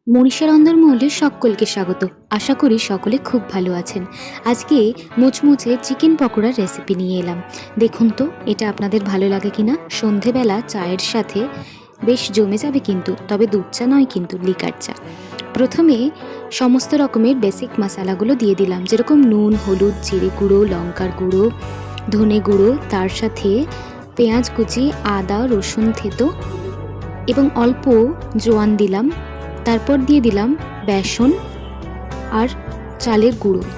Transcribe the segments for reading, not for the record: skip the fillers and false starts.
মনীষা রন্ধনমহলে সকলকে স্বাগত। আশা করি সকলে খুব ভালো আছেন। আজকে মুচমুচে চিকেন পকোড়ার রেসিপি নিয়ে এলাম। দেখুন তো এটা আপনাদের ভালো লাগে কিনা। সন্ধেবেলা চায়ের সাথে বেশ জমে যাবে কিন্তু, তবে দুধ চা নয় কিন্তু, লিকার চা। প্রথমে সমস্ত রকমের বেসিক মশলাগুলো দিয়ে দিলাম, যেরকম নুন, হলুদ, জিরে গুঁড়ো, লঙ্কার গুঁড়ো, ধনে গুঁড়ো, তার সাথে পেঁয়াজ কুচি, আদা রসুন থেতো এবং অল্প জোয়ান দিলাম। তারপর দিয়ে দিলাম বেসন আর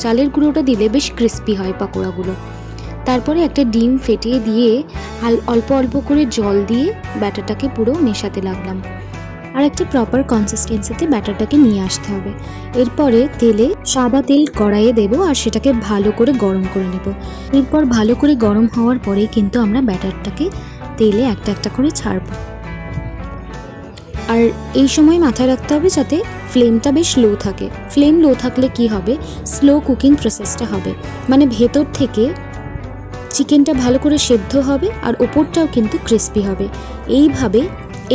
চালের গুঁড়োটা দিলে বেশ ক্রিস্পি হয় পকোড়াগুলো। তারপরে একটা ডিম ফেটিয়ে দিয়ে অল্প অল্প করে জল দিয়ে ব্যাটারটাকে পুরো মেশাতে লাগলাম। আর একটা প্রপার কনসিস্টেন্সিতে ব্যাটারটাকে নিয়ে আসতে হবে। এরপরে সাদা তেল কড়াইয়ে দেব আর সেটাকে ভালো করে গরম করে নেব। এরপর ভালো করে গরম হওয়ার পরেই কিন্তু আমরা ব্যাটারটাকে তেলে একটা একটা করে ছাড়বো। আর এই সময় মাথায় রাখতে হবে যাতে ফ্লেমটা বেশ লো থাকে। ফ্লেম লো থাকলে কি হবে, স্লো কুকিং প্রসেসটা হবে, মানে ভেতর থেকে চিকেনটা ভালো করে সেদ্ধ হবে আর ওপরটাও কিন্তু ক্রিস্পি হবে। এইভাবে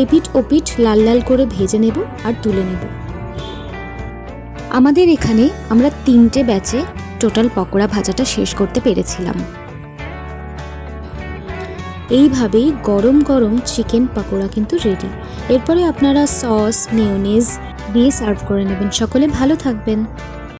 এপিঠ ওপিঠ লাল লাল করে ভেজে নেব আর তুলে নেব। আমাদের এখানে আমরা 3টে ব্যাচে টোটাল পকোড়া ভাজাটা শেষ করতে পেরেছিলাম। এইভাবেই গরম গরম চিকেন পকোড়া কিন্তু রেডি। এরপরে আপনারা সস মেয়োনেজ দিয়ে সার্ভ করে নেবেন। সকলে ভালো থাকবেন।